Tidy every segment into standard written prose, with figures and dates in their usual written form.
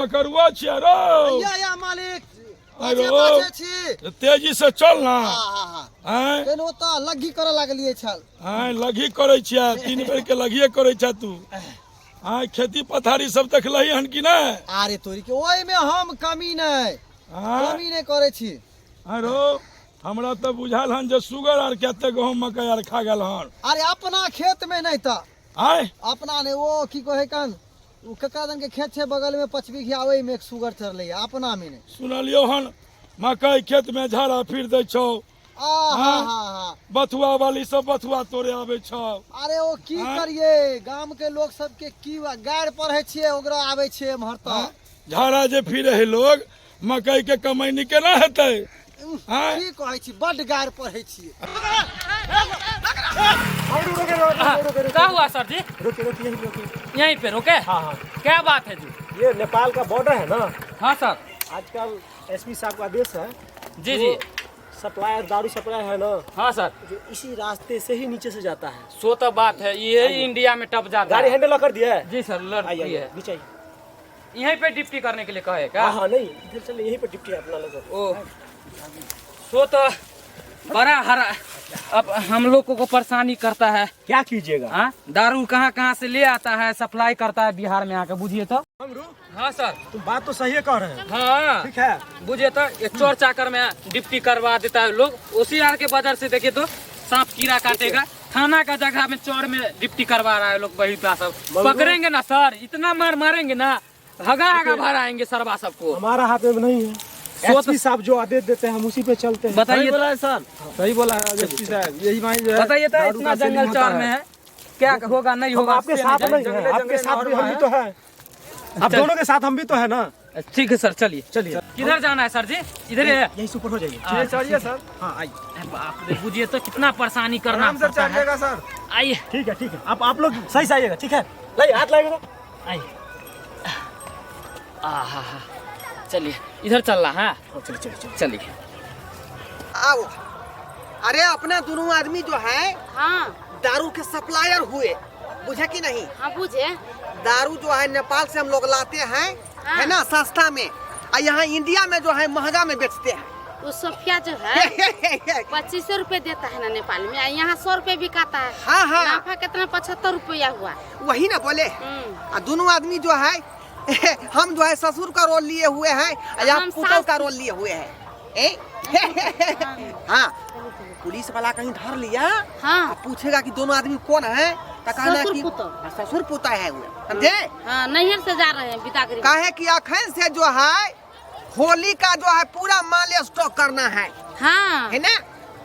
करुआ छिया रो या मालिक अरे तेजी से चल ना केनो त लग्गी करे लागलिए छल लगी करे छिया 3 बेर के लगिए करे छ तू खेती पथारी सब देखलही हन कि नहीं? अरे तोरी के ओय में हम कमी नहीं करे छी। अरे हमरा तो बुझाल हन जे सुगर आर केते गहूम मकई आर खा गेल हन। अरे अपना खेत में नहीं था अपना ने वो की कहे कन उ कका दन के खेत छे बगल में 5 बीघा ओय में सुगर चरले अपना में नहीं सुनलियो हन मकई खेत में झाड़ा फिर दे छौ बथुआ वाली सब बथुआ तोड़े आवे छौ। अरे वो की करिए गांव के लोग सब के की गाड़ पढ़े छिए ओकरा आवे छे महरता झाड़ा जे फिरे है लोग मकई के कमाई केना हेतै? की कहै छी बड गाड़ पढ़े छिए। क्या हुआ सर जी? रुकिए यहीं पे रोके? हाँ क्या बात है जी? ये नेपाल का बॉर्डर है ना। हाँ सर। आजकल एसपी साहब का आदेश है जी सप्लायर दारू सप्लायर है ना। हाँ सर। जो इसी रास्ते से ही नीचे से जाता है। सो तो बात है ये इंडिया में टप जाता गाड़ी है। हैंडल कर दिया है? जी सर लड़ दी है। नीचे यहीं पे डिप्टी करने के लिए कहे क्या? हाँ नहीं इधर चले यहीं पर डिप्टी है अपना लोग। ओ सो तो बड़ा हरा अब हम लोग को परेशानी करता है। क्या कीजिएगा? हाँ दारू कहाँ से ले आता है सप्लाई करता है बिहार में आकर बुझिए तो। हाँ सर तुम बात तो सही कह रहे हैं। हाँ ठीक है बुझिए तो ये चोर चाकर में डिप्टी करवा देता है लोग उसी आर के वजह से देखिए तो सांप कीड़ा काटेगा थाना का जगह में चोर में डिप्टी करवा रहा है लोग वही सब पकड़ेंगे ना सर इतना मारेंगे ना हगा भर आएंगे सरवा सबको। हमारा हाथ में नहीं है। एसपी साहब जो आदेश देते हैं हम उसी पे चलते हैं। बताइए बोला है सर सही बोला है एसपी साहब यही माइन जो है बताइए तो इतना जंगल चार में है क्या होगा नहीं होगा? आपके साथ नहीं है आपके साथ भी हम भी तो है आप दोनों के साथ हम भी तो है ना। ठीक है सर चलिए। किधर जाना है सर जी? इधर यही सुपर हो जाइए। चलिए सर। हाँ आइए बुझिए तो कितना परेशानी करना पड़ता है। सर आइए ठीक है आप लोग सही से आइएगा। ठीक है लाइए हाथ लाइएगा। आइए चलिए इधर चल रहा है। चलिए आओ। अरे अपना दोनों आदमी जो है हाँ दारू के सप्लायर हुए बुझे कि नहीं? हाँ बुझे। दारू जो है नेपाल से हम लोग लाते हैं हाँ। है ना सस्ता में और यहाँ इंडिया में जो है महंगा में बेचते हैं। वो सोफिया जो है 2500 रुपए देता है ना नेपाल में यहाँ 100 रुपए बिकाता है। हाँ नाफा कितना 75 रुपया हुआ। वही ना बोले। और दोनों आदमी जो है हम जो है ससुर का रोल लिए हुए हैं यहाँ पुतल का रोल लिए हुए हैं। हाँ पुलिस वाला कहीं धर लिया हाँ पूछेगा कि दोनों आदमी कौन है तो कहना कि ससुर पुता है हुए समझे। हाँ नैहर से जा रहे हैं बितागरी। काहे कि अखन से जो है होली का जो है पूरा माल स्टॉक करना है। हाँ है ना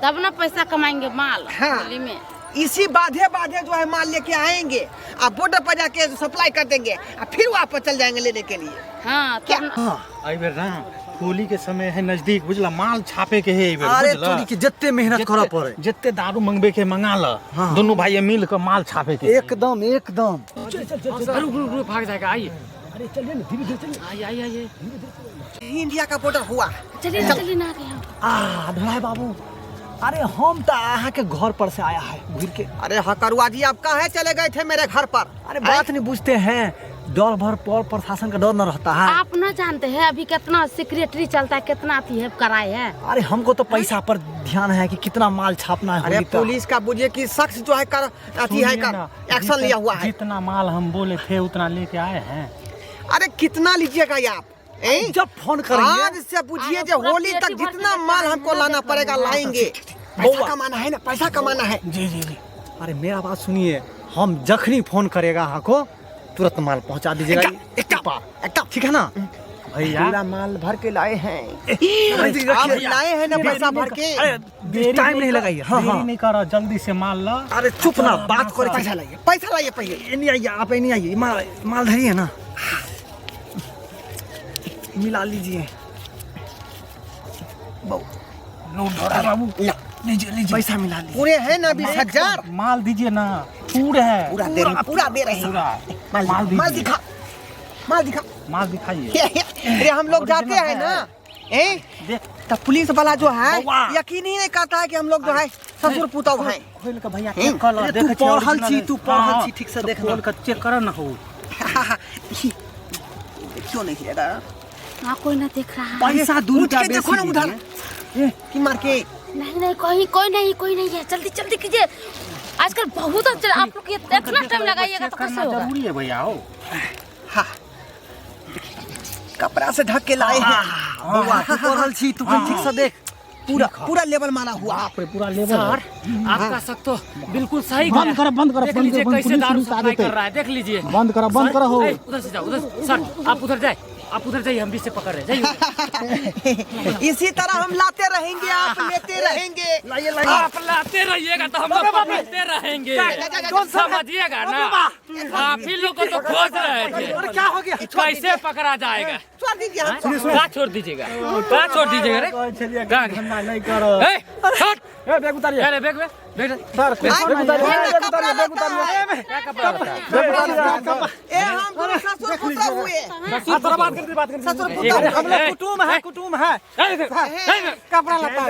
तब ना पैसा कमाएंगे माल। हाँ। होली में इसी बाधे जो है माल लेके आएंगे और बॉर्डर पर जाके सप्लाई कर देंगे और फिर वापस चल जाएंगे लेने के लिए। हाँ क्या? आई बेर ना होली के समय है नजदीक बुझला माल छापे के है अरे तोरी के जत्ते मेहनत करऽ पड़े जत्ते दारू मंगबे के मंगा ल दोनों भाई मिल के माल छापे के एकदम रुक भाग जाएगा। आइए अरे चलिए ना धीरे चलिए। आइए इंडिया का बॉर्डर हुआ। चलिए ना धड़ाई बाबू अरे हम तो यहाँ के घर पर से आया है घूर के। अरे हाँ करुआ जी आप कहाँ चले गए थे मेरे घर पर? अरे बात नहीं पूछते हैं डर भर पर प्रशासन का डर न रहता है। आप न जानते हैं अभी कितना सेक्रेटरी चलता है कितना अथी है कराए है। अरे हमको तो पैसा पर ध्यान है कि कितना माल छापना है। अरे पुलिस का बुझे कि शख्स जो है कर अथी है कर एक्शन लिया हुआ है। जितना माल हम बोले थे उतना लेके आए हैं। अरे कितना लीजिएगा आप? जब फोन करेंगे आज से बुझिए जो होली तक जितना माल हमको लाना पड़ेगा लाएंगे। पैसा कमाना है ना पैसा कमाना है। जी अरे मेरा बात सुनिए हम जखनी फोन करेगा हाँ को तुरंत माल पहुंचा दीजिएगा। एकदम ठीक है ना भैया पूरा माल भर के लाए हैं। आप लाए हैं ना पैसा भर के। टाइम नहीं लगाइए। हाँ देरी नहीं करो जल्दी से माल ला। अरे चुप ना बात करे। पैसा लाइए पहले। ये नहीं आइए आप नहीं आइए माल धरिए ना मिला लीजिए। बाबू लीजिए पैसा मिला लीजिए। पूरे हैं ना 20,000 माल दीजिए ना पूरे है पूरा दे रहे हैं। माल दिखा माल दिखाइए। अरे हम लोग जाते हैं ना तो पुलिस वाला जो है यकीन ही नहीं करता है कि हम लोग जो है ससुर पुतौ हैं। भैया तू पढ़ल छी ठीक से देख चेक करो ना हो। क्यों नहीं गिरेगा? वहाँ कोई ना देख रहा है। पैसा दूर उठ के देखो ना उधर कि मार के नहीं कोई नहीं है। जल्दी जल्दी कीजिए। आजकल बहुत अच्छा, आप लोग ये इतना टाइम लगाइएगा तो कैसे होगा? जरूरी है भैया हो। हाँ कपड़ा से ढक के लाए हैं। बउआ तू पढ़ल छी, तू ठीक से देख। पूरा लेवल मारा हुआ। पूरा लेवल सर आपका शक तो बिल्कुल सही है। बंद करो देख लीजिए कैसे दारू सप्लाई कर रहा है, देख लीजिए। बंद करो हो। उधर से जाओ, उधर सर आप उधर जाए, आप उधर जाइए, हम बीच से पकड़ रहे हैं, जाइए। इसी तरह हम लाते रहेंगे, आप लेते रहेंगे। आप लाते रहिएगा तो हम लोग पकड़ते रहेंगे, समझिएगा ना। आप ही लोग को तो खोज रहे थे, क्या हो गया? कैसे पकड़ा जाएगा? छोड़ दीजिए हम। कहाँ छोड़ दीजिएगा, कहाँ छोड़ दीजिएगा रे? कहाँ? नहीं करो। ए, हट! बैग उतारिए। अरे बैग में बैग सर कपड़ा लेता है। क्या कपड़ा होता है? ए हम दोनों ससुर पुत्र हुए। बात कर ससुर एक पुत्र। मिनट, हम लोग ए, कुटुम है। कपड़ा लता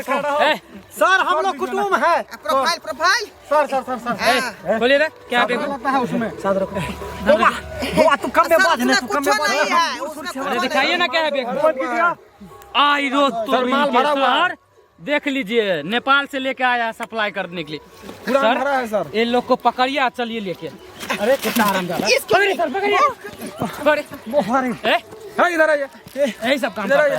ए, सर हम लोग कुटुम है। प्रोफाइल। सर बोलिए ना क्या बैग में? लता है उसमें। बउआ तू कम में बात ना, तू कम में कुछ नहीं है। अरे दिखाइए ना क्या है बैग में? आई रोज तो माल भरा हुआ है। सर देख लीजिए, नेपाल से लेके आया सप्लाई करने के लिए। पूरा भरा है सर। ये लोग को पकड़िए, चलिए लेके। अरे कितना आराम जा रहा है। पकड़िए सर, पकड़िए। हाँ इधर आइए। यही सब काम करते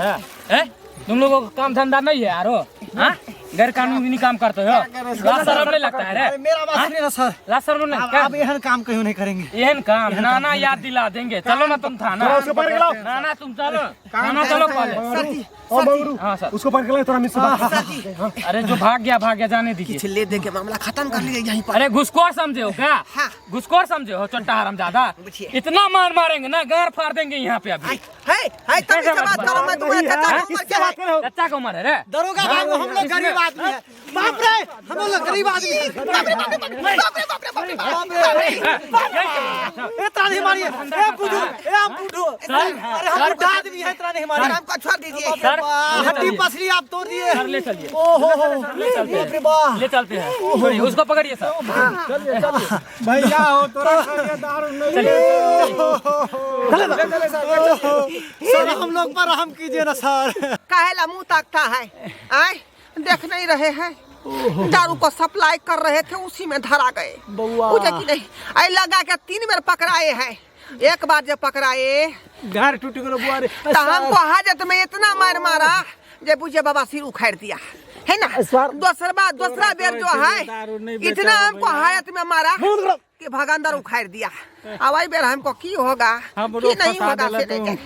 हैं? तुम लोगों को काम धंधा नहीं है यारो? हाँ? गैर कानूनी काम करते हो? लाज शर्म नहीं लगता है रे? मेरा बात सुनिए ना सर। लाज शर्म नहीं? क्या? अब यहन काम कहीं नहीं करेंगे। यहन काम नाना याद दिला देंगे। चलो ना तुम थाना। नाना तुम चलो, थाना चलो पहले। हाँ सर, उसको पकड़ के थोड़ा मिस। अरे जो भाग गया जाने दीजिए। ले दे के मामला खत्म कर लिए यहीं पर। अरे घुसखोर समझे हो क्या? हाँ। घुसखोर समझे हो चट्टा हराम ज्यादा। इतना मार मारेंगे ना, गार फाड़ देंगे यहाँ पे अभी। है तभी से बात करो। मैं तुम्हारे चाचा की उम्र क्या है? चाचा का उम्र है रे? दरोगा बाबू हम लोग गरीब आदमी है। बाप रे हम लोग गरीब आदमी है। इतना नहीं मारिए। ए बुढ़ू, ए हम बुढ़ू। अरे हम बुढ़ा आदमी है, इतना नहीं मारिए। हमको छोड़ दीजिए। सर हड्डी पसली आप तोड़ दिए। सर ले चलिए, ओहो ले चलते बाप रे हैं, बाप। ले चलते हैं। छोड़िए, उसको पकड़िए सर। भैया हो तोरा दारू नहीं। सर हम लोग पर रहम कीजिए ना सर। काहेला मुंह ताकता है? आए देख नहीं रहे हैं? दारू को सप्लाई कर रहे थे, उसी में धरा गए। मुझे कि नहीं आई लगा के 3 बार पकड़ाए हैं। एक बार जब पकड़ाए घर टूट गलो बुआ रे। तो हमको हाजत में इतना मार मारा जब बुझे बाबा सिर उखाड़ दिया है ना। दूसरा बेर जो है इतना हमको हाजत में मारा कि भगंदर उखाड़ दिया। अब आई बेर हमको की होगा कि नहीं होगा से नहीं।